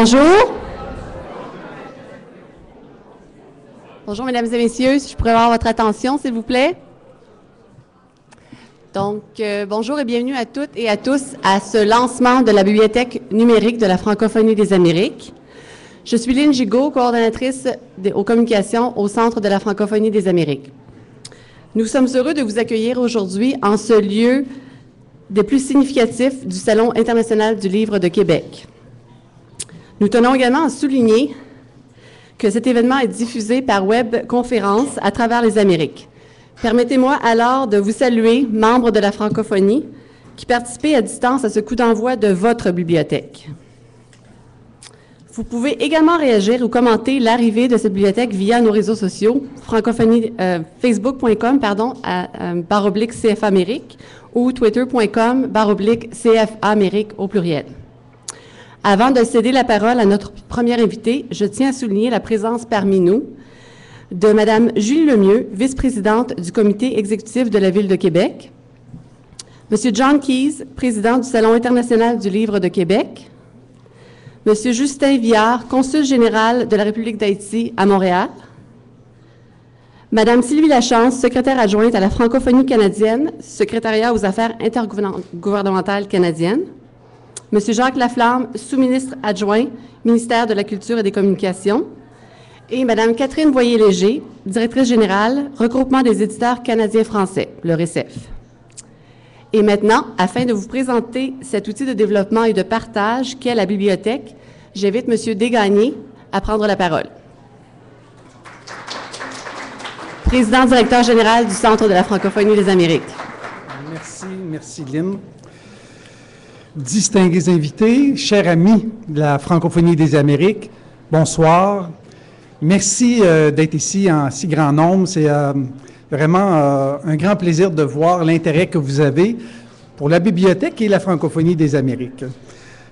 bonjour. Bonjour, mesdames et messieurs. Si je pourrais avoir votre attention, s'il vous plaît. Donc, bonjour et bienvenue à toutes et à tous à ce lancement de la bibliothèque numérique de la francophonie des Amériques. Je suis Lynn Gigot, coordonnatrice aux communications au Centre de la francophonie des Amériques. Nous sommes heureux de vous accueillir aujourd'hui en ce lieu des plus significatifs du Salon international du livre de Québec. Nous tenons également à souligner que cet événement est diffusé par webconférence à travers les Amériques. Permettez-moi alors de vous saluer, membres de la francophonie, qui participez à distance à ce coup d'envoi de votre bibliothèque. Vous pouvez également réagir ou commenter l'arrivée de cette bibliothèque via nos réseaux sociaux, facebook.com, /CFA Amérique ou twitter.com/CFA Amérique au pluriel. Avant de céder la parole à notre première invitée, je tiens à souligner la présence parmi nous de Mme Julie Lemieux, vice-présidente du comité exécutif de la Ville de Québec, M. John Keyes, président du Salon international du livre de Québec, M. Justin Viard, consul général de la République d'Haïti à Montréal, Mme Sylvie Lachance, secrétaire adjointe à la francophonie canadienne, secrétariat aux affaires intergouvernementales canadiennes, M. Jacques Laflamme, sous-ministre adjoint, ministère de la Culture et des Communications, et Mme Catherine Boyer-Léger, directrice générale, Regroupement des éditeurs canadiens-français, le RECEF. Et maintenant, afin de vous présenter cet outil de développement et de partage qu'est la bibliothèque, j'invite M. Desgagnés à prendre la parole. Président directeur général du Centre de la francophonie des Amériques. Merci Lynn. Distingués invités, chers amis de la francophonie des Amériques, bonsoir. Merci d'être ici en si grand nombre. C'est vraiment un grand plaisir de voir l'intérêt que vous avez pour la bibliothèque et la francophonie des Amériques.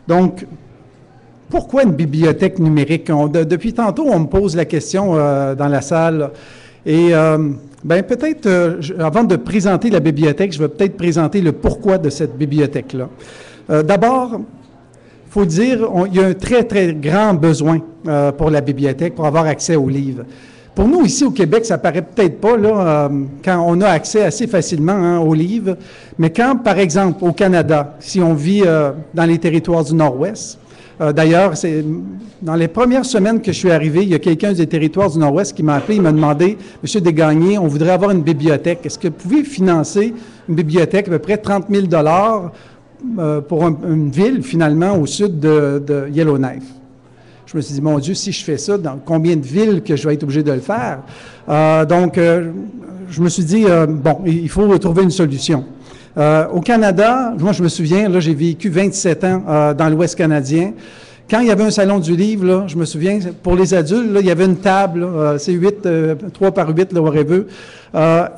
Donc, pourquoi une bibliothèque numérique? Depuis tantôt, on me pose la question dans la salle. Et peut-être, avant de présenter la bibliothèque, je vais peut-être présenter le pourquoi de cette bibliothèque-là. D'abord, il faut dire, il y a un très, très grand besoin pour la bibliothèque, pour avoir accès aux livres. Pour nous, ici au Québec, ça paraît peut-être pas, là, quand on a accès assez facilement aux livres, mais quand, par exemple, au Canada, si on vit dans les territoires du Nord-Ouest, d'ailleurs, dans les premières semaines que je suis arrivé, il y a quelqu'un des territoires du Nord-Ouest qui m'a appelé, il m'a demandé, « Monsieur Desgagnés, on voudrait avoir une bibliothèque. Est-ce que vous pouvez financer une bibliothèque à peu près 30 000 pour une ville, finalement, au sud de Yellowknife? » Je me suis dit, mon Dieu, si je fais ça, dans combien de villes que je vais être obligé de le faire? Je me suis dit, bon, il faut trouver une solution. Au Canada, moi, je me souviens, là, j'ai vécu 27 ans dans l'Ouest canadien. Quand il y avait un salon du livre, là, je me souviens, pour les adultes, là, il y avait une table, c'est 3 par 8, là, whatever.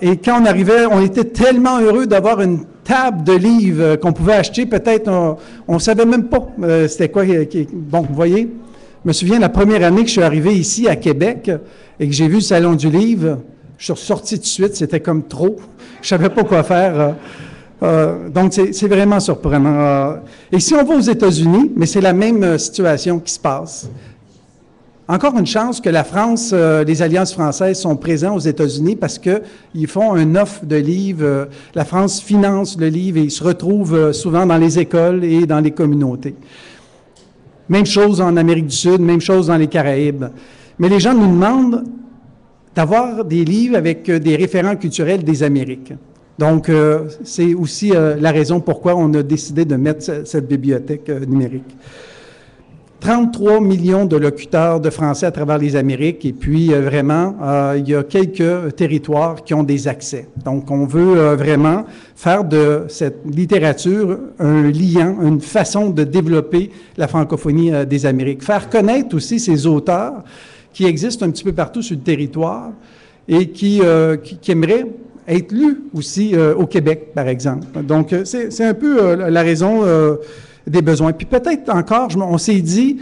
Et quand on arrivait, on était tellement heureux d'avoir une table de livres qu'on pouvait acheter. Peut-être, on ne savait même pas c'était quoi. Bon, vous voyez, je me souviens, la première année que je suis arrivé ici à Québec et que j'ai vu le salon du livre, je suis ressorti tout de suite, c'était comme trop. Je ne savais pas quoi faire. Donc, c'est vraiment surprenant. Et si on va aux États-Unis, mais c'est la même situation qui se passe. Encore une chance que la France, les alliances françaises sont présents aux États-Unis parce qu'ils font une offre de livres. La France finance le livre et ils se retrouvent souvent dans les écoles et dans les communautés. Même chose en Amérique du Sud, même chose dans les Caraïbes. Mais les gens nous demandent d'avoir des livres avec des référents culturels des Amériques. Donc, c'est aussi la raison pourquoi on a décidé de mettre cette bibliothèque numérique. 33 millions de locuteurs de français à travers les Amériques et puis vraiment, il y a quelques territoires qui ont des accès. Donc, on veut vraiment faire de cette littérature un lien, une façon de développer la francophonie des Amériques. Faire connaître aussi ces auteurs qui existent un petit peu partout sur le territoire et qui aimeraient être lus aussi au Québec, par exemple. Donc, c'est un peu la raison des besoins. Puis peut-être encore, on s'est dit,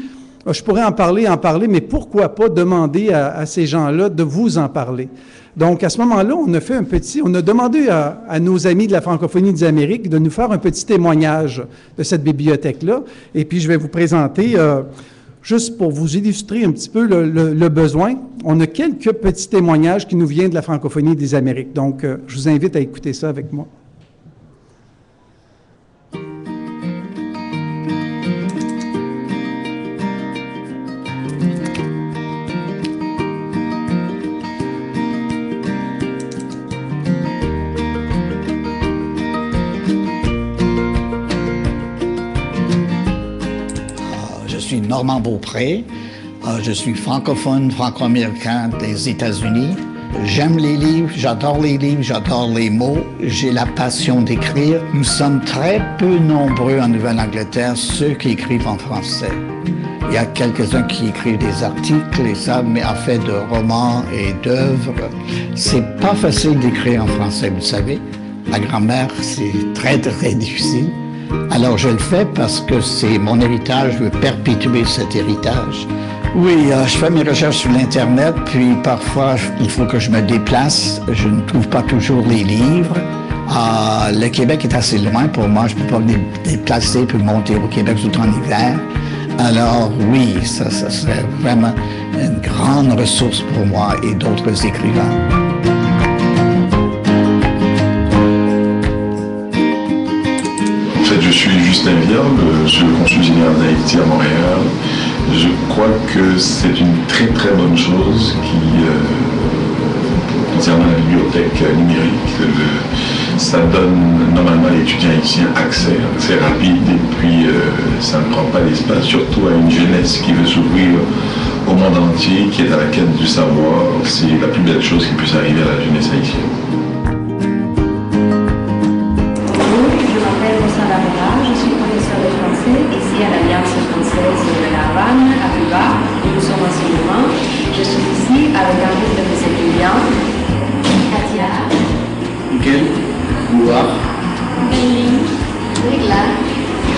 je pourrais en parler, mais pourquoi pas demander à ces gens-là de vous en parler? Donc, à ce moment-là, on a demandé à nos amis de la francophonie des Amériques de nous faire un petit témoignage de cette bibliothèque-là. Et puis, je vais vous présenter juste pour vous illustrer un petit peu le besoin, on a quelques petits témoignages qui nous viennent de la francophonie des Amériques. Donc, je vous invite à écouter ça avec moi. Normand Beaupré, je suis francophone, franco-américain des États-Unis. J'aime les livres, j'adore les mots, j'ai la passion d'écrire. Nous sommes très peu nombreux en Nouvelle-Angleterre, ceux qui écrivent en français. Il y a quelques-uns qui écrivent des articles et ça, mais en fait de romans et d'œuvres. C'est pas facile d'écrire en français, vous savez. La grammaire, c'est très, très difficile. Alors je le fais parce que c'est mon héritage, je veux perpétuer cet héritage. Oui, je fais mes recherches sur l'Internet, puis parfois il faut que je me déplace. Je ne trouve pas toujours les livres. Le Québec est assez loin pour moi, je ne peux pas me déplacer puis monter au Québec tout en hiver. Alors oui, ça serait vraiment une grande ressource pour moi et d'autres écrivains. Je suis Justin Vierbe, je suis le consul général d'Haïti à Montréal. Je crois que c'est une très très bonne chose concernant la bibliothèque numérique. Ça donne normalement à l'étudiant haïtien accès rapide et puis ça ne prend pas d'espace, surtout à une jeunesse qui veut s'ouvrir au monde entier, qui est à la quête du savoir. C'est la plus belle chose qui puisse arriver à la jeunesse haïtienne. Ici à l'Alliance française de La Havane, à Cuba, où nous sommes en ce moment. Je suis ici avec un groupe de mes étudiants. Katia. Miguel. Gouard. Béline. Régla.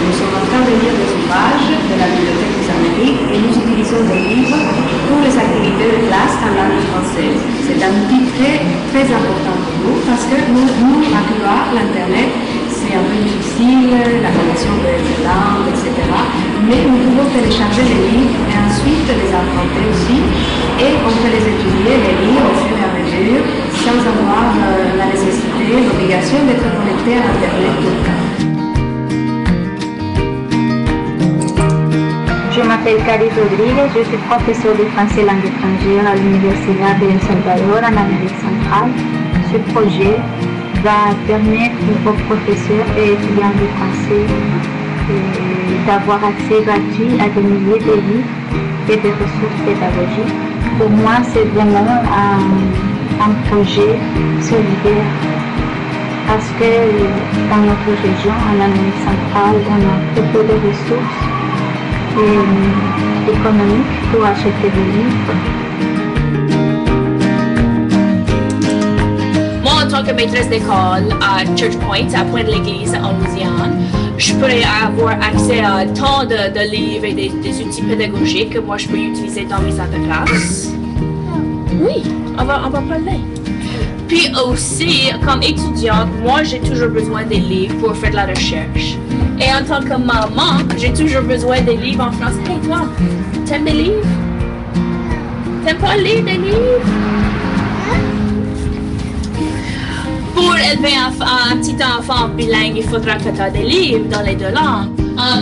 Nous sommes en train de lire des ouvrages de la Bibliothèque des Amériques et nous utilisons des livres pour les activités de classe en langue française. C'est un outil très, très important pour nous parce que nous à Cuba, l'Internet, c'est un peu difficile, la connexion de langue, etc. Mais nous pouvons télécharger les livres et ensuite les emprunter aussi. Et on peut les étudier, les livres, au fur et à mesure, sans avoir la nécessité, l'obligation d'être connecté à Internet tout le temps. Je m'appelle Cari Rodriguez, je suis professeure de français langue étrangère à l'Université de El Salvador en Amérique centrale. Ce projet va permettre aux professeurs et étudiants de français d'avoir accès gratuit à des milliers de livres et des ressources pédagogiques. Pour moi, c'est vraiment un projet solidaire parce que dans notre région, en Amérique centrale, on a très peu de ressources économiques pour acheter des livres. En tant que maîtresse d'école à Church Point, à Pointe-l'Église, en Louisiane, je pourrais avoir accès à tant de livres et des outils pédagogiques que moi je peux utiliser dans mes salles de classe. Oui, on va parler. Puis aussi, comme étudiante, moi j'ai toujours besoin des livres pour faire de la recherche. Et en tant que maman, j'ai toujours besoin des livres en français. Hey toi, t'aimes des livres? T'aimes pas lire des livres? Pour élever un petit enfant bilingue, il faudra que tu aies des livres dans les deux langues.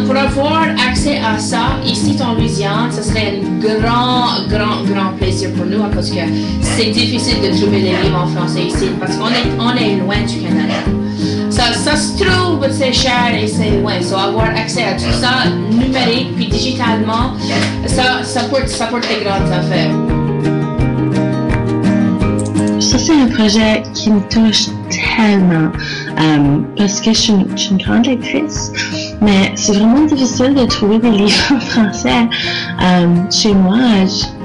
Pour avoir accès à ça, ici en Louisiane, ce serait un grand plaisir pour nous parce que c'est difficile de trouver des livres en français ici parce qu'on est loin du Canada. Ça se trouve, c'est cher et c'est loin. So, avoir accès à tout ça numérique puis digitalement, ça porte des grandes affaires. Ça, c'est un projet qui me touche tellement parce que je suis une grande lectrice, mais c'est vraiment difficile de trouver des livres en français. Chez moi,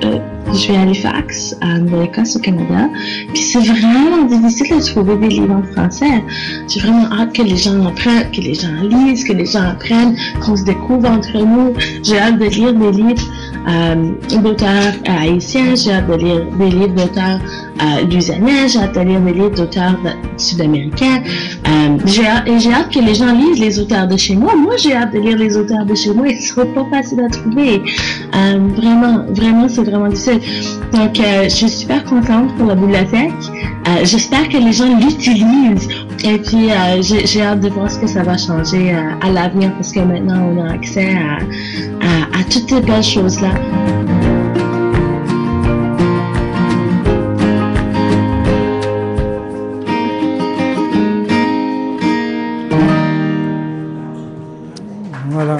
je vais à Halifax, de l'Écosse au Canada, puis c'est vraiment difficile de trouver des livres en français. J'ai vraiment hâte que les gens apprennent, que les gens lisent, que les gens apprennent, qu'on se découvre entre nous. J'ai hâte de lire des livres d'auteurs haïtiens, j'ai hâte de lire des livres d'auteurs louisianais, j'ai hâte de lire des livres d'auteurs sud-américains. J'ai hâte que les gens lisent les auteurs de chez moi. Moi, j'ai hâte de lire les auteurs de chez moi. Ils sont pas faciles à trouver. Vraiment, c'est vraiment difficile. Donc, je suis super contente pour la bibliothèque. J'espère que les gens l'utilisent. Et puis, j'ai hâte de voir ce que ça va changer à l'avenir parce que maintenant, on a accès à toutes ces belles choses-là. Voilà.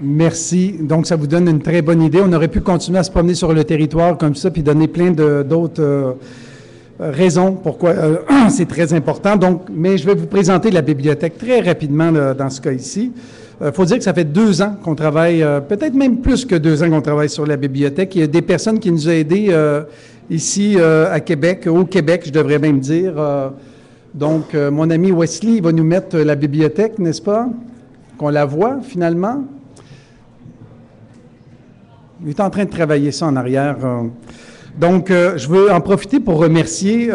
Merci. Donc, ça vous donne une très bonne idée. On aurait pu continuer à se promener sur le territoire comme ça, puis donner plein d'autres raisons pourquoi c'est très important. Donc, mais je vais vous présenter la bibliothèque très rapidement dans ce cas ici. Il faut dire que ça fait 2 ans qu'on travaille, peut-être même plus que 2 ans qu'on travaille sur la bibliothèque. Il y a des personnes qui nous ont aidés ici à Québec, au Québec, je devrais même dire. Donc, mon ami Wesley va nous mettre la bibliothèque, n'est-ce pas? Qu'on la voit finalement. Il est en train de travailler ça en arrière. Donc, je veux en profiter pour remercier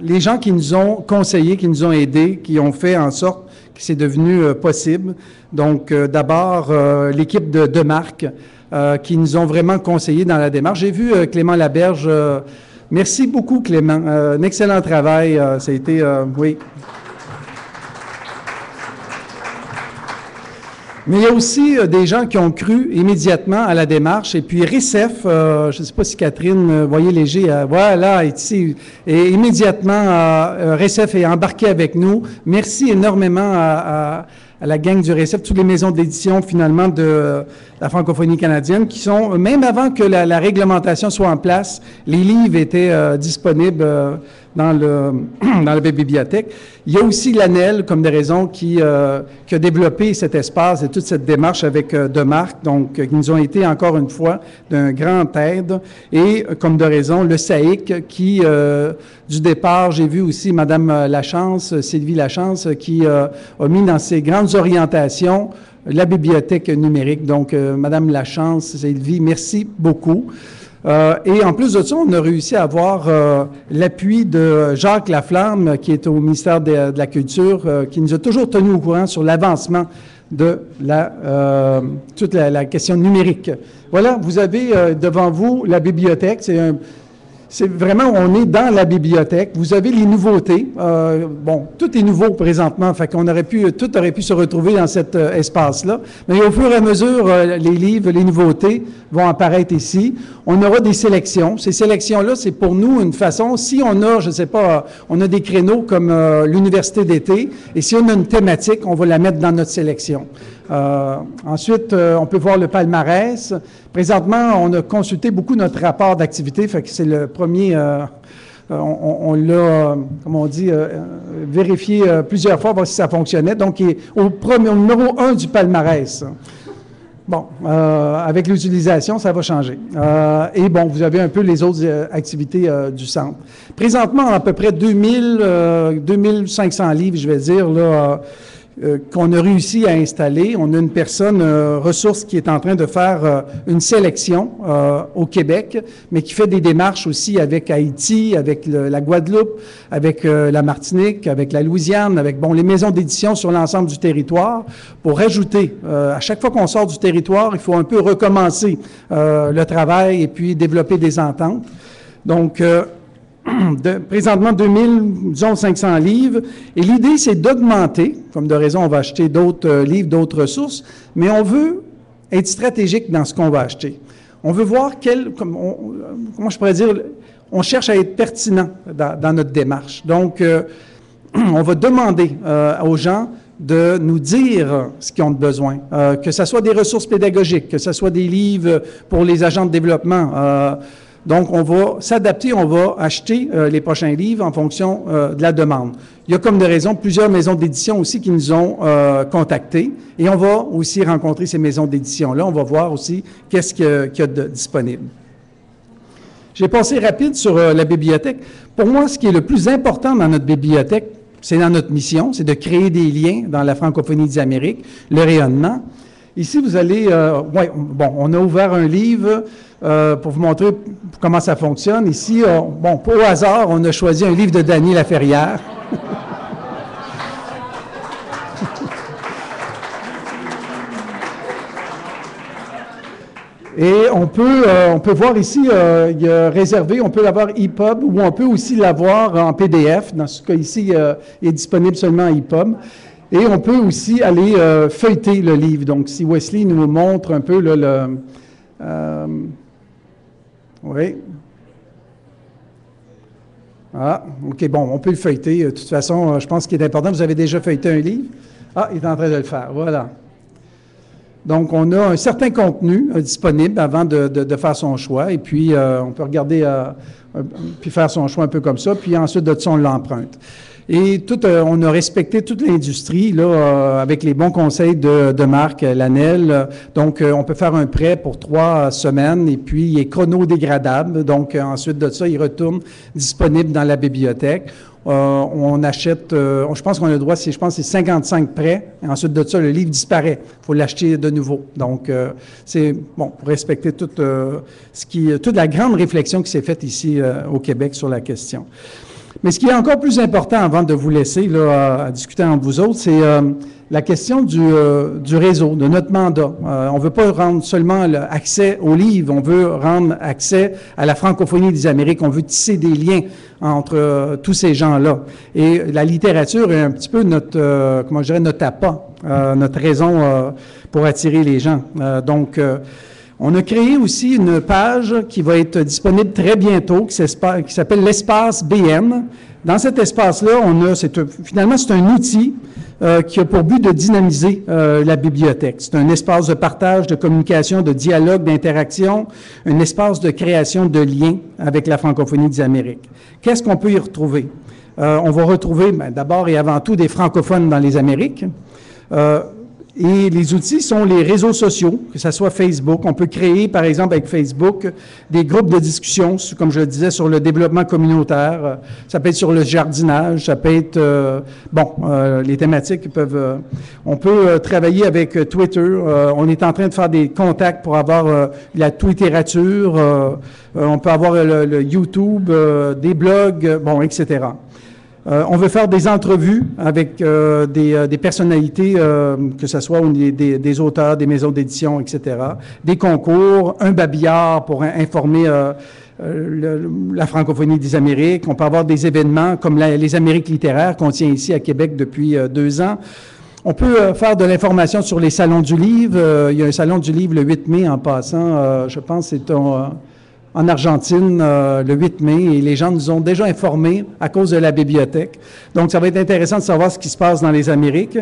les gens qui nous ont conseillés, qui nous ont aidés, qui ont fait en sorte que c'est devenu possible. Donc, d'abord, l'équipe de Marc, qui nous ont vraiment conseillés dans la démarche. J'ai vu Clément Laberge. Merci beaucoup, Clément. Un excellent travail. Ça a été, oui. Mais il y a aussi des gens qui ont cru immédiatement à la démarche. Et puis RICEF, je ne sais pas si Catherine, voyez léger, voilà, ici. Et immédiatement, RICEF est embarqué avec nous. Merci énormément à la gang du RICEF, toutes les maisons d'édition finalement de la francophonie canadienne qui sont, même avant que la réglementation soit en place, les livres étaient disponibles dans la bibliothèque. Il y a aussi l'ANEL, comme des raisons, qui a développé cet espace et toute cette démarche avec Demarc, donc qui nous ont été encore une fois d'un grand aide. Et comme de raison, le SAIC qui, du départ, j'ai vu aussi Madame Lachance, Sylvie Lachance, qui a mis dans ses grandes orientations la bibliothèque numérique. Donc, Madame Lachance, Sylvie, merci beaucoup. Et en plus de ça, on a réussi à avoir l'appui de Jacques Laflamme, qui est au ministère de la Culture, qui nous a toujours tenus au courant sur l'avancement de toute la question numérique. Voilà, vous avez devant vous la bibliothèque. C'est vraiment, on est dans la bibliothèque. Vous avez les nouveautés. Bon, tout est nouveau présentement, fait qu'on tout aurait pu se retrouver dans cet espace-là. Mais au fur et à mesure, les livres, les nouveautés vont apparaître ici. On aura des sélections. Ces sélections-là, c'est pour nous une façon, si on a, je sais pas, on a des créneaux comme l'université d'été, et si on a une thématique, on va la mettre dans notre sélection. Ensuite, on peut voir le palmarès. Présentement, on a consulté beaucoup notre rapport d'activité, fait que c'est le premier, on l'a, comment on dit, vérifié plusieurs fois, voir si ça fonctionnait. Donc, il est au numéro 1 du palmarès. Bon, avec l'utilisation, ça va changer. Et bon, vous avez un peu les autres activités du centre. Présentement, à peu près 2500 livres, je vais dire, là, qu'on a réussi à installer. On a une personne ressource qui est en train de faire une sélection au Québec, mais qui fait des démarches aussi avec Haïti, avec la Guadeloupe, avec la Martinique, avec la Louisiane, avec les maisons d'édition sur l'ensemble du territoire, pour ajouter, à chaque fois qu'on sort du territoire, il faut un peu recommencer le travail et puis développer des ententes. Donc, présentement 2500 livres, et l'idée c'est d'augmenter, comme de raison on va acheter d'autres livres, d'autres ressources, mais on veut être stratégique dans ce qu'on va acheter. On veut voir comment je pourrais dire, on cherche à être pertinent dans notre démarche. Donc, on va demander aux gens de nous dire ce qu'ils ont besoin, que ce soit des ressources pédagogiques, que ce soit des livres pour les agents de développement. Donc, on va s'adapter, on va acheter les prochains livres en fonction de la demande. Il y a comme de raison plusieurs maisons d'édition aussi qui nous ont contactés et on va aussi rencontrer ces maisons d'édition-là. On va voir aussi qu'est-ce qu'il y a de disponible. J'ai passé rapide sur la bibliothèque. Pour moi, ce qui est le plus important dans notre bibliothèque, c'est dans notre mission, c'est de créer des liens dans la francophonie des Amériques, le rayonnement. Ici, vous allez... bon, on a ouvert un livre pour vous montrer comment ça fonctionne. Ici, bon, au hasard, on a choisi un livre de Dany Laferrière. Et on peut voir ici, il y a réservé, on peut l'avoir EPUB ou on peut aussi l'avoir en PDF. Dans ce cas ici, il est disponible seulement en EPUB. Et on peut aussi aller feuilleter le livre. Donc, si Wesley nous montre un peu là, oui. Ah, OK, bon, on peut le feuilleter. De toute façon, je pense qu'il est important. Vous avez déjà feuilleté un livre? Ah, il est en train de le faire. Voilà. Donc, on a un certain contenu disponible avant de faire son choix. Et puis, on peut regarder, puis faire son choix un peu comme ça. Puis ensuite, de ça, on l'emprunte. Et on a respecté toute l'industrie là avec les bons conseils de Marc Lannel. Donc, on peut faire un prêt pour 3 semaines et puis il est chronodégradable. Donc, ensuite de ça, il retourne disponible dans la bibliothèque. On achète, je pense qu'on a le droit, c'est 55 prêts. Et ensuite de ça, le livre disparaît. Il faut l'acheter de nouveau. Donc, c'est bon pour respecter toute la grande réflexion qui s'est faite ici au Québec sur la question. Mais ce qui est encore plus important avant de vous laisser là, à discuter entre vous autres, c'est la question du réseau, de notre mandat. On ne veut pas rendre seulement l'accès aux livres, on veut rendre accès à la francophonie des Amériques, on veut tisser des liens entre tous ces gens-là. Et la littérature est un petit peu notre, comment je dirais, notre appât, notre raison pour attirer les gens. Donc, on a créé aussi une page qui va être disponible très bientôt, qui s'appelle l'Espace BN. Dans cet espace-là, finalement, c'est un outil qui a pour but de dynamiser la bibliothèque. C'est un espace de partage, de communication, de dialogue, d'interaction, un espace de création de liens avec la francophonie des Amériques. Qu'est-ce qu'on peut y retrouver? On va retrouver d'abord et avant tout des francophones dans les Amériques. Et les outils sont les réseaux sociaux, que ce soit Facebook. On peut créer, par exemple, avec Facebook, des groupes de discussion, comme je le disais, sur le développement communautaire. Ça peut être sur le jardinage, ça peut être, les thématiques peuvent... on peut travailler avec Twitter. On est en train de faire des contacts pour avoir la Twitterature. On peut avoir le YouTube, des blogs, etc. On veut faire des entrevues avec des personnalités, que ce soit des auteurs, des maisons d'édition, etc., des concours, un babillard pour informer la francophonie des Amériques. On peut avoir des événements comme les Amériques littéraires qu'on tient ici à Québec depuis 2 ans. On peut faire de l'information sur les salons du livre. Il y a un salon du livre le 8 mai en passant, je pense que c'est en Argentine le 8 mai, et les gens nous ont déjà informés à cause de la bibliothèque. Donc, ça va être intéressant de savoir ce qui se passe dans les Amériques.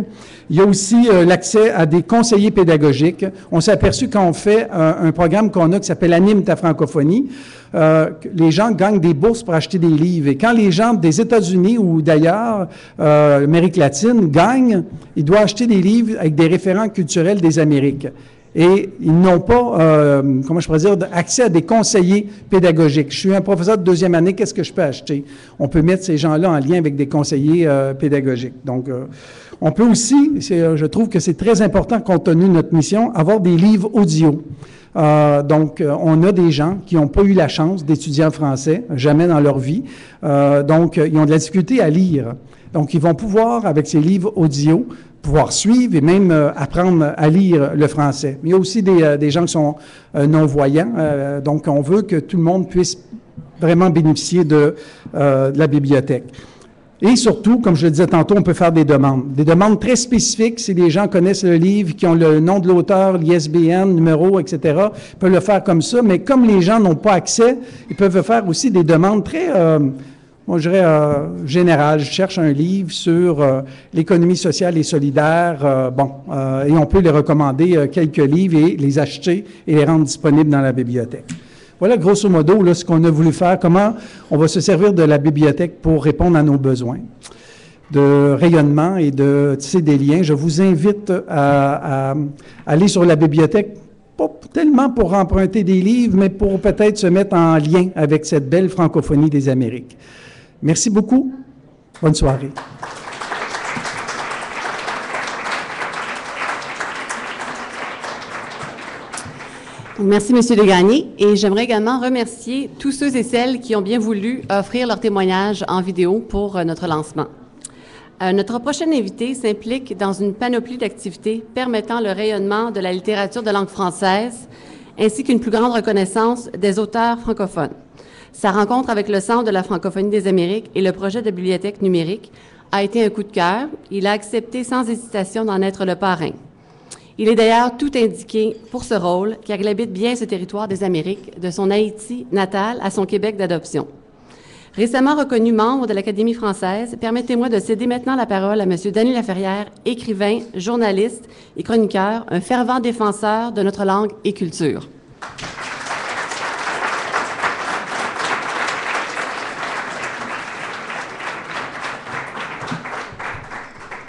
Il y a aussi l'accès à des conseillers pédagogiques. On s'est aperçu quand on fait un programme qu'on a qui s'appelle « Anime ta francophonie », les gens gagnent des bourses pour acheter des livres. Et quand les gens des États-Unis ou d'ailleurs, Amérique latine, gagnent, ils doivent acheter des livres avec des référents culturels des Amériques. Et ils n'ont pas, comment je pourrais dire, accès à des conseillers pédagogiques. Je suis un professeur de 2e année, qu'est-ce que je peux acheter? On peut mettre ces gens-là en lien avec des conseillers pédagogiques. Donc, on peut aussi, je trouve que c'est très important, compte tenu de notre mission, avoir des livres audio. Donc, on a des gens qui n'ont pas eu la chance d'étudier en français, jamais dans leur vie. Donc, ils ont de la difficulté à lire. Donc, ils vont pouvoir, avec ces livres audio, pouvoir suivre et même apprendre à lire le français. Mais il y a aussi des gens qui sont non-voyants, donc on veut que tout le monde puisse vraiment bénéficier de la bibliothèque. Et surtout, comme je le disais tantôt, on peut faire des demandes très spécifiques. Si les gens connaissent le livre, qui ont le nom de l'auteur, l'ISBN, numéro, etc., ils peuvent le faire comme ça. Mais comme les gens n'ont pas accès, ils peuvent faire aussi des demandes très... moi, je dirais général. Je cherche un livre sur l'économie sociale et solidaire. Et on peut les recommander quelques livres et les acheter et les rendre disponibles dans la bibliothèque. Voilà, grosso modo, là, ce qu'on a voulu faire. Comment on va se servir de la bibliothèque pour répondre à nos besoins de rayonnement et de tisser des liens. Je vous invite à aller sur la bibliothèque, pas tellement pour emprunter des livres, mais pour peut-être se mettre en lien avec cette belle francophonie des Amériques. Merci beaucoup. Bonne soirée. Merci, M. Degagné. Et j'aimerais également remercier tous ceux et celles qui ont bien voulu offrir leur témoignage en vidéo pour notre lancement. Notre prochaine invité s'implique dans une panoplie d'activités permettant le rayonnement de la littérature de langue française ainsi qu'une plus grande reconnaissance des auteurs francophones. Sa rencontre avec le Centre de la francophonie des Amériques et le projet de bibliothèque numérique a été un coup de cœur. Il a accepté sans hésitation d'en être le parrain. Il est d'ailleurs tout indiqué pour ce rôle, car il habite bien ce territoire des Amériques, de son Haïti natal à son Québec d'adoption. Récemment reconnu membre de l'Académie française, permettez-moi de céder maintenant la parole à M. Denis Laferrière, écrivain, journaliste et chroniqueur, un fervent défenseur de notre langue et culture.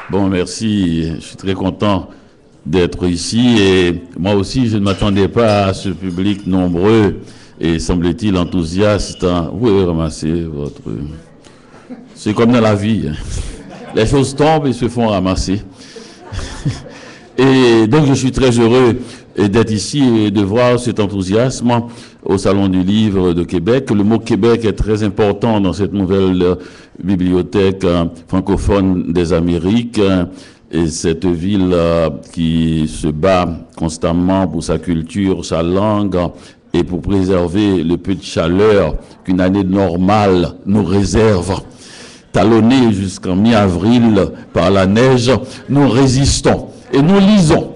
Bon, merci. Je suis très content d'être ici et moi aussi, je ne m'attendais pas à ce public nombreux et semble-t-il enthousiaste. Vous pouvez ramasser votre... C'est comme dans la vie. Les choses tombent et se font ramasser. Et donc, je suis très heureux d'être ici et de voir cet enthousiasme au Salon du Livre de Québec. Le mot Québec est très important dans cette nouvelle bibliothèque francophone des Amériques. Et cette ville qui se bat constamment pour sa culture, sa langue et pour préserver le peu de chaleur qu'une année normale nous réserve. Talonnés jusqu'en mi-avril par la neige, nous résistons et nous lisons.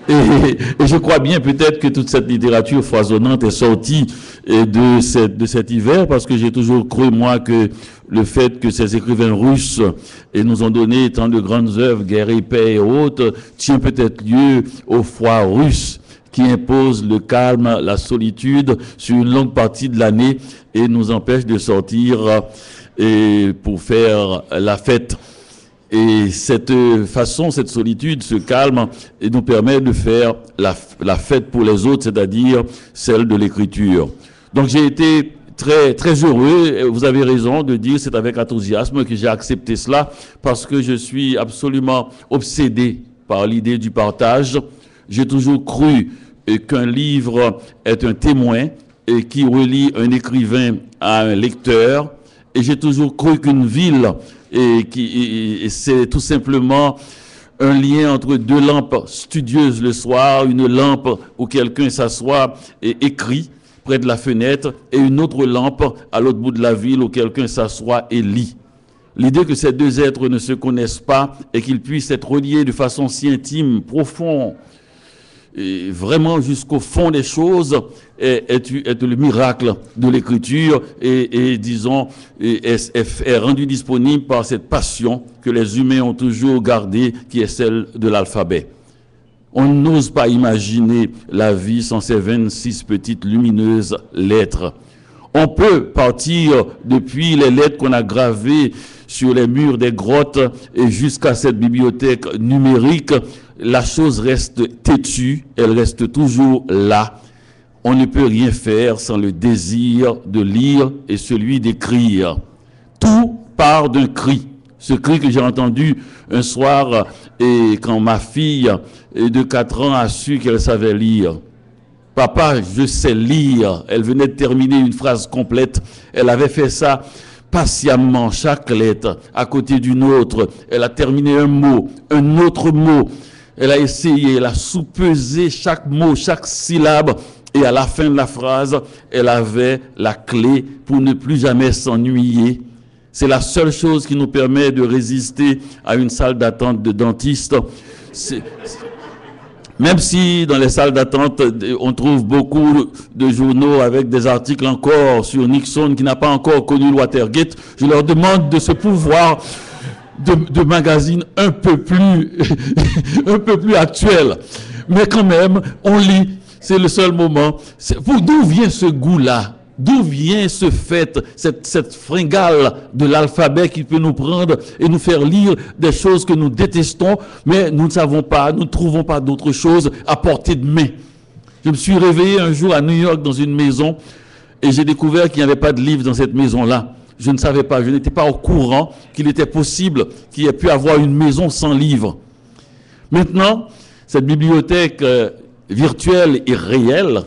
Et je crois bien peut-être que toute cette littérature foisonnante est sortie de cet hiver, parce que j'ai toujours cru, moi, que le fait que ces écrivains russes nous ont donné tant de grandes œuvres, Guerre et paix et autres, tient peut-être lieu au froid russe qui impose le calme, la solitude sur une longue partie de l'année et nous empêche de sortir pour faire la fête. Et cette façon, cette solitude, ce calme, et nous permet de faire la fête pour les autres, c'est-à-dire celle de l'écriture. Donc j'ai été très, très heureux, vous avez raison de dire, c'est avec enthousiasme que j'ai accepté cela, parce que je suis absolument obsédé par l'idée du partage. J'ai toujours cru qu'un livre est un témoin et qui relie un écrivain à un lecteur, et j'ai toujours cru qu'une ville et c'est tout simplement un lien entre deux lampes studieuses le soir, une lampe où quelqu'un s'assoit et écrit près de la fenêtre, et une autre lampe à l'autre bout de la ville où quelqu'un s'assoit et lit. L'idée que ces deux êtres ne se connaissent pas et qu'ils puissent être reliés de façon si intime, profonde, et vraiment jusqu'au fond des choses, est le miracle de l'écriture et disons, est rendu disponible par cette passion que les humains ont toujours gardée, qui est celle de l'alphabet. On n'ose pas imaginer la vie sans ces 26 petites lumineuses lettres. On peut partir depuis les lettres qu'on a gravées sur les murs des grottes et jusqu'à cette bibliothèque numérique. La chose reste têtue, elle reste toujours là. On ne peut rien faire sans le désir de lire et celui d'écrire. Tout part d'un cri. Ce cri que j'ai entendu un soir et quand ma fille de 4 ans a su qu'elle savait lire. Papa, je sais lire. Elle venait de terminer une phrase complète. Elle avait fait ça patiemment, chaque lettre à côté d'une autre. Elle a terminé un mot, un autre mot. Elle a essayé, elle a soupesé chaque mot, chaque syllabe. Et à la fin de la phrase, elle avait la clé pour ne plus jamais s'ennuyer. C'est la seule chose qui nous permet de résister à une salle d'attente de dentiste. Même si dans les salles d'attente, on trouve beaucoup de journaux avec des articles encore sur Nixon qui n'a pas encore connu le Watergate, je leur demande de ce pouvoir de magazine un peu plus actuel. Mais quand même, on lit, c'est le seul moment. D'où vient ce goût-là? D'où vient ce fait, cette fringale de l'alphabet qui peut nous prendre et nous faire lire des choses que nous détestons, mais nous ne savons pas, nous ne trouvons pas d'autre chose à portée de main. Je me suis réveillé un jour à New York dans une maison et j'ai découvert qu'il n'y avait pas de livre dans cette maison-là. Je ne savais pas, je n'étais pas au courant qu'il était possible qu'il y ait pu avoir une maison sans livre. Maintenant, cette bibliothèque virtuelle et réelle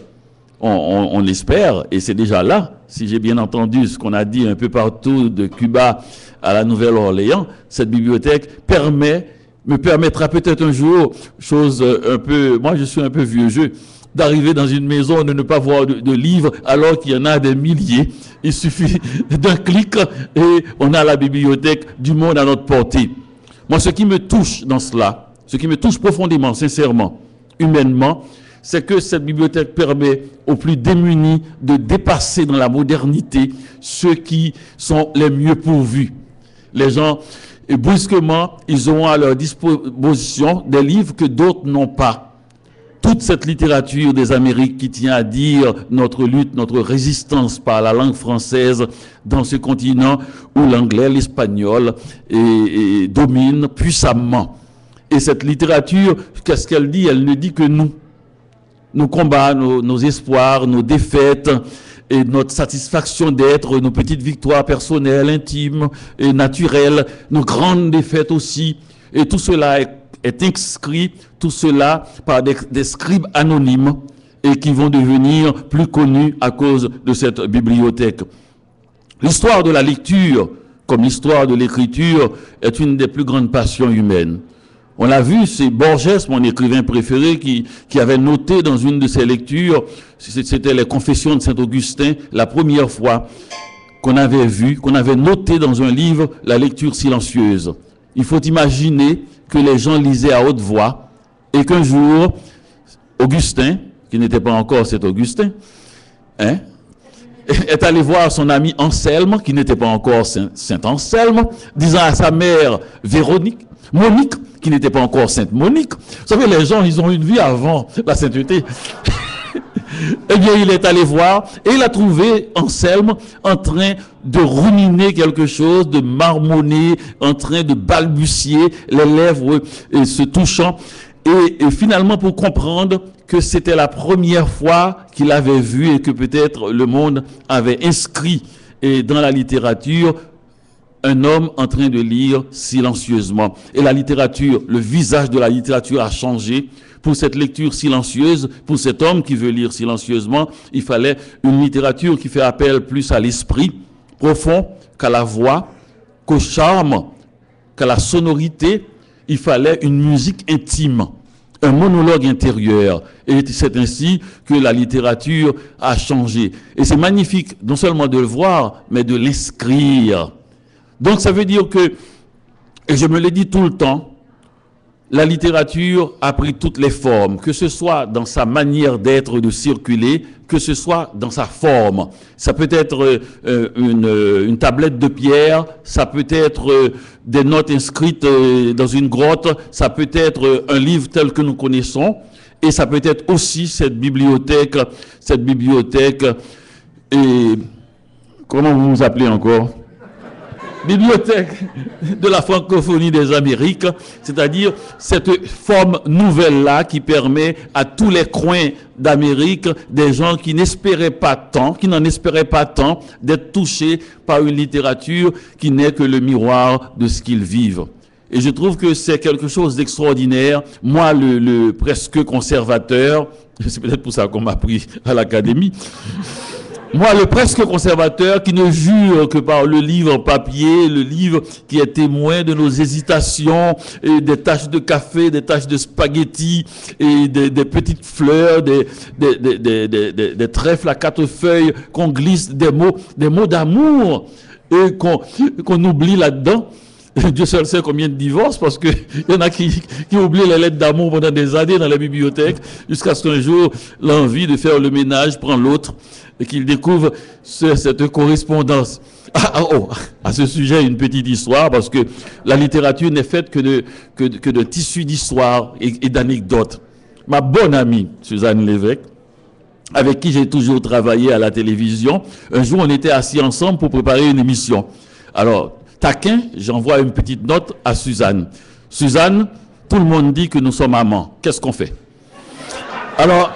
on l'espère, et c'est déjà là, si j'ai bien entendu ce qu'on a dit un peu partout de Cuba à la Nouvelle-Orléans, cette bibliothèque me permettra peut-être un jour, chose un peu, moi je suis un peu vieux jeu, d'arriver dans une maison, de ne pas voir de livres, alors qu'il y en a des milliers. Il suffit d'un clic et on a la bibliothèque du monde à notre portée. Moi, ce qui me touche dans cela, ce qui me touche profondément, sincèrement, humainement, c'est que cette bibliothèque permet aux plus démunis de dépasser dans la modernité ceux qui sont les mieux pourvus. Les gens, et brusquement, ils auront à leur disposition des livres que d'autres n'ont pas. Toute cette littérature des Amériques qui tient à dire notre lutte, notre résistance par la langue française dans ce continent où l'anglais, l'espagnol dominent puissamment. Et cette littérature, qu'est-ce qu'elle dit? Elle ne dit que nous. Nos combats, nos espoirs, nos défaites et notre satisfaction d'être, nos petites victoires personnelles, intimes et naturelles, nos grandes défaites aussi. Et tout cela est inscrit, tout cela par des scribes anonymes et qui vont devenir plus connus à cause de cette bibliothèque. L'histoire de la lecture, comme l'histoire de l'écriture, est une des plus grandes passions humaines. On l'a vu, c'est Borges, mon écrivain préféré, qui avait noté dans une de ses lectures, c'était les Confessions de Saint-Augustin, la première fois qu'on avait noté dans un livre la lecture silencieuse. Il faut imaginer que les gens lisaient à haute voix et qu'un jour, Augustin, qui n'était pas encore cet Augustin, est allé voir son ami Anselme, qui n'était pas encore Saint Anselme, disant à sa mère Monique, qui n'était pas encore Sainte Monique. Vous savez, les gens, ils ont une vie avant la sainteté. Eh bien, il est allé voir et il a trouvé Anselme en train de ruminer quelque chose, de marmonner, en train de balbutier, les lèvres se touchant. Et finalement, pour comprendre que c'était la première fois qu'il avait vu et que peut-être le monde avait inscrit dans la littérature un homme en train de lire silencieusement. Et la littérature, le visage de la littérature a changé. Pour cette lecture silencieuse, pour cet homme qui veut lire silencieusement, il fallait une littérature qui fait appel plus à l'esprit profond qu'à la voix, qu'au charme, qu'à la sonorité. Il fallait une musique intime, un monologue intérieur. Et c'est ainsi que la littérature a changé. Et c'est magnifique, non seulement de le voir, mais de l'inscrire. Donc ça veut dire que, et je me le dis tout le temps, la littérature a pris toutes les formes, que ce soit dans sa manière d'être, de circuler, que ce soit dans sa forme. Ça peut être une tablette de pierre, ça peut être des notes inscrites dans une grotte, ça peut être un livre tel que nous connaissons, et ça peut être aussi cette bibliothèque, et comment vous vous appelez encore ? Bibliothèque de la francophonie des Amériques, c'est-à-dire cette forme nouvelle-là qui permet à tous les coins d'Amérique, des gens qui n'espéraient pas tant, qui n'en espéraient pas tant, d'être touchés par une littérature qui n'est que le miroir de ce qu'ils vivent. Et je trouve que c'est quelque chose d'extraordinaire. Moi, le presque conservateur, c'est peut-être pour ça qu'on m'a pris à l'académie, moi, le presque conservateur qui ne jure que par le livre papier, le livre qui est témoin de nos hésitations, et des taches de café, des taches de spaghettis, et des petites fleurs, des trèfles à 4 feuilles, qu'on glisse des mots d'amour, et qu'on oublie là-dedans. Dieu seul sait combien de divorces, parce que il y en a qui oublient les lettres d'amour pendant des années dans la bibliothèque, jusqu'à ce qu'un jour, l'envie de faire le ménage prend l'autre, et qu'il découvre cette correspondance. À ce sujet, une petite histoire, parce que la littérature n'est faite que de tissus d'histoire et d'anecdotes. Ma bonne amie, Suzanne Lévesque, avec qui j'ai toujours travaillé à la télévision, un jour, on était assis ensemble pour préparer une émission. Alors, taquin, j'envoie une petite note à Suzanne. Suzanne, tout le monde dit que nous sommes amants. Qu'est-ce qu'on fait? Alors,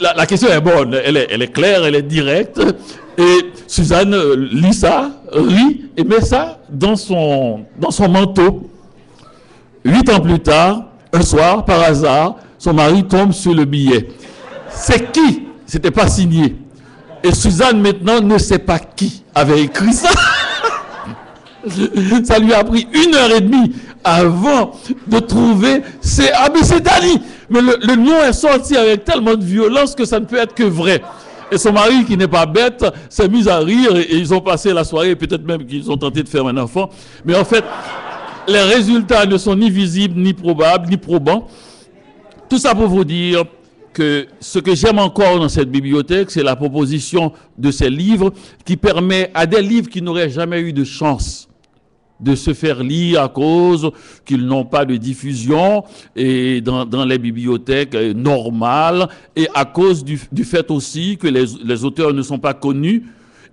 la question est bonne, elle est claire, elle est directe. Et Suzanne lit ça, rit et met ça dans son manteau. 8 ans plus tard, un soir, par hasard, son mari tombe sur le billet. C'est qui c'était pas signé. Et Suzanne, maintenant, ne sait pas qui avait écrit ça. Ça lui a pris 1h30 avant de trouver. C'est Dani. Mais le nom est sorti avec tellement de violence que ça ne peut être que vrai. Et son mari, qui n'est pas bête, s'est mis à rire et ils ont passé la soirée. Peut-être même qu'ils ont tenté de faire un enfant. Mais en fait, les résultats ne sont ni visibles, ni probables, ni probants. Tout ça pour vous dire que ce que j'aime encore dans cette bibliothèque, c'est la proposition de ces livres qui permet à des livres qui n'auraient jamais eu de chance de se faire lire à cause qu'ils n'ont pas de diffusion et dans les bibliothèques normales et à cause du fait aussi que les auteurs ne sont pas connus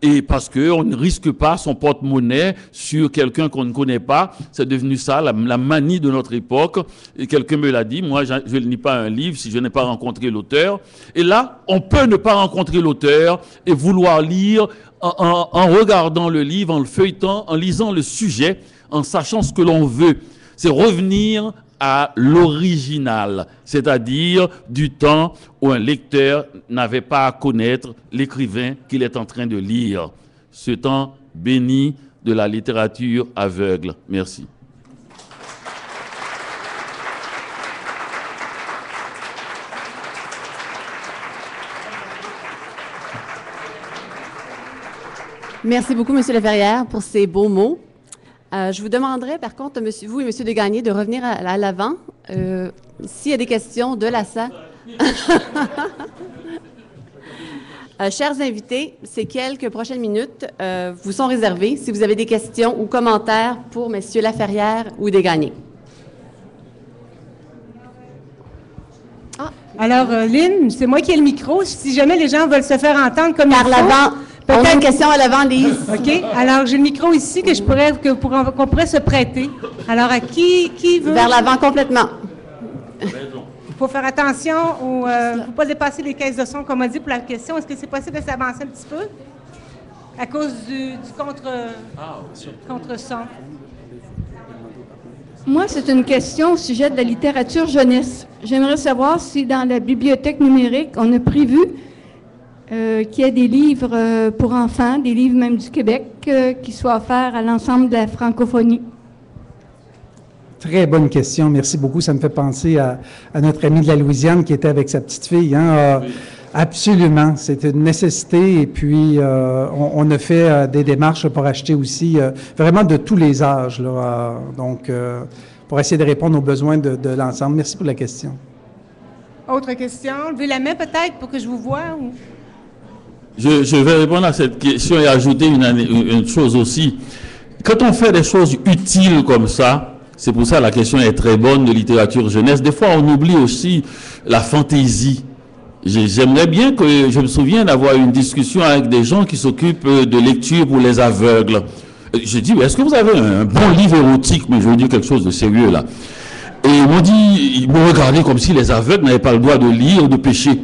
et parce qu'on ne risque pas son porte-monnaie sur quelqu'un qu'on ne connaît pas. C'est devenu ça, la manie de notre époque. Et quelqu'un me l'a dit, moi je ne lis pas un livre si je n'ai pas rencontré l'auteur. Et là, on peut ne pas rencontrer l'auteur et vouloir lire en regardant le livre, en le feuilletant, en lisant le sujet, en sachant ce que l'on veut. C'est revenir à l'original, c'est-à-dire du temps où un lecteur n'avait pas à connaître l'écrivain qu'il est en train de lire. Ce temps béni de la littérature aveugle. Merci. Merci beaucoup, M. Laferrière, pour ces beaux mots. Je vous demanderai, par contre, vous et M. Desgagnés, de revenir à l'avant. S'il y a des questions de la salle. Chers invités, ces quelques prochaines minutes vous sont réservées si vous avez des questions ou commentaires pour M. Laferrière ou Desgagnés. Alors, Lynn, c'est moi qui ai le micro. Si jamais les gens veulent se faire entendre comme il faut... Par l'avant. On a une question à l'avant, Lise. OK. Alors, j'ai le micro ici qu'on pourrait se prêter. Alors, à qui veut... Vers l'avant complètement. Il faut faire attention. Il ne faut pas dépasser les caisses de son, comme on dit, pour la question. Est-ce que c'est possible de s'avancer un petit peu? À cause du contre-son. Moi, c'est une question au sujet de la littérature jeunesse. J'aimerais savoir si dans la bibliothèque numérique, on a prévu qu'il y ait des livres pour enfants, des livres même du Québec, qui soient offerts à l'ensemble de la francophonie. Très bonne question. Merci beaucoup. Ça me fait penser à notre ami de la Louisiane qui était avec sa petite fille. Hein? Oui. Absolument. C'est une nécessité. Et puis, on a fait des démarches pour acheter aussi vraiment de tous les âges. Là, donc, pour essayer de répondre aux besoins de l'ensemble. Merci pour la question. Autre question? Levez la main peut-être pour que je vous voie. Ou... Je vais répondre à cette question et ajouter une chose aussi. Quand on fait des choses utiles comme ça, c'est pour ça la question est très bonne de littérature jeunesse. Des fois, on oublie aussi la fantaisie. J'aimerais bien que, je me souviens d'avoir une discussion avec des gens qui s'occupent de lecture pour les aveugles. J'ai dit, est-ce que vous avez un bon livre érotique? Mais je veux dire quelque chose de sérieux là. Et ils m'ont regardé comme si les aveugles n'avaient pas le droit de lire ou de pêcher.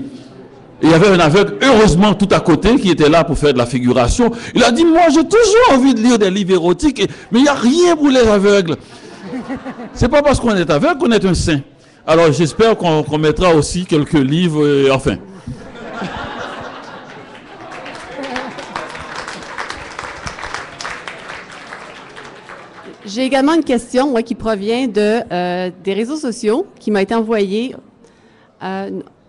Et il y avait un aveugle, heureusement, tout à côté, qui était là pour faire de la figuration. Il a dit, moi, j'ai toujours envie de lire des livres érotiques, mais il n'y a rien pour les aveugles. C'est pas parce qu'on est aveugle qu'on est un saint. Alors, j'espère qu'on mettra aussi quelques livres, enfin. J'ai également une question qui provient des réseaux sociaux qui m'a été envoyée.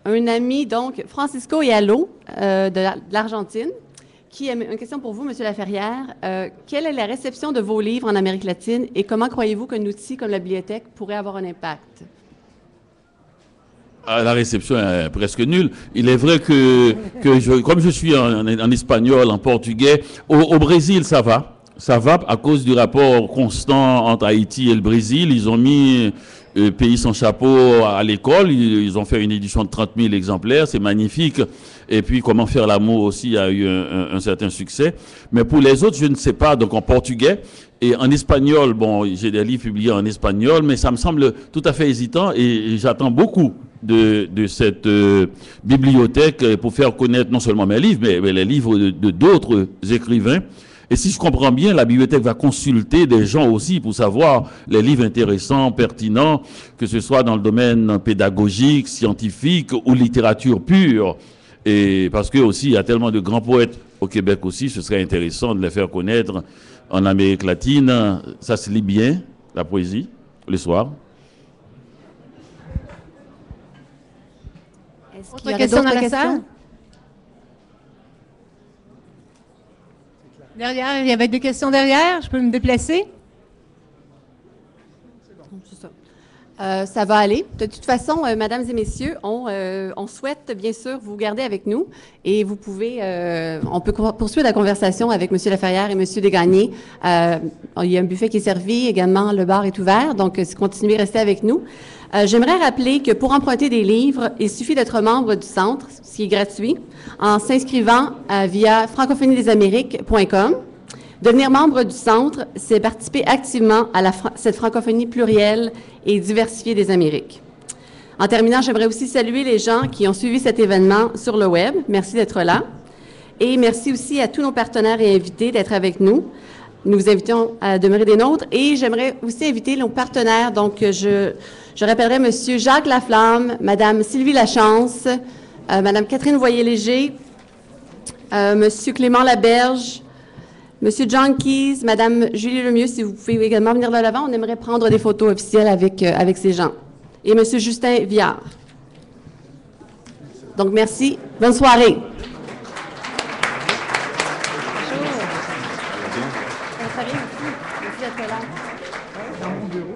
Un ami, donc, Francisco Yalo, de l'Argentine, qui a une question pour vous, M. Laferrière. Quelle est la réception de vos livres en Amérique latine et comment croyez-vous qu'un outil comme la bibliothèque pourrait avoir un impact? La réception est presque nulle. Il est vrai que comme je suis en espagnol, en portugais, au Brésil, ça va. Ça va à cause du rapport constant entre Haïti et le Brésil. Ils ont mis Pays sans chapeau à l'école. Ils ont fait une édition de 30 000 exemplaires. C'est magnifique. Et puis, Comment faire l'amour aussi a eu un certain succès. Mais pour les autres, je ne sais pas. Donc, en portugais et en espagnol, bon, j'ai des livres publiés en espagnol, mais ça me semble tout à fait hésitant et j'attends beaucoup de cette bibliothèque pour faire connaître non seulement mes livres, mais les livres de d'autres écrivains. Et si je comprends bien, la bibliothèque va consulter des gens aussi pour savoir les livres intéressants, pertinents, que ce soit dans le domaine pédagogique, scientifique ou littérature pure. Et parce que aussi, il y a tellement de grands poètes au Québec aussi, ce serait intéressant de les faire connaître en Amérique latine. Ça se lit bien, la poésie, le soir. Autre question dans la salle? Derrière, il y avait des questions derrière. Je peux me déplacer? Ça va aller. De toute façon, mesdames et messieurs, on souhaite bien sûr vous garder avec nous et vous pouvez, on peut poursuivre la conversation avec M. Laferrière et M. Desgagnés. Il y a un buffet qui est servi, également le bar est ouvert, donc continuez à rester avec nous. J'aimerais rappeler que pour emprunter des livres, il suffit d'être membre du centre, ce qui est gratuit, en s'inscrivant via francophoniedésamériques.com. Devenir membre du centre, c'est participer activement à cette francophonie plurielle et diversifiée des Amériques. En terminant, j'aimerais aussi saluer les gens qui ont suivi cet événement sur le web. Merci d'être là. Et merci aussi à tous nos partenaires et invités d'être avec nous. Nous vous invitons à demeurer des nôtres. Et j'aimerais aussi inviter nos partenaires. Donc, je rappellerai M. Jacques Laflamme, Mme Sylvie Lachance, Mme Catherine Voyer-Léger, M. Clément Laberge, Monsieur John Keyes, Madame Julie Lemieux, si vous pouvez également venir de l'avant, on aimerait prendre des photos officielles avec ces gens. Et Monsieur Justin Viard. Donc, merci. Bonne soirée. Merci d'être là. Dans mon bureau,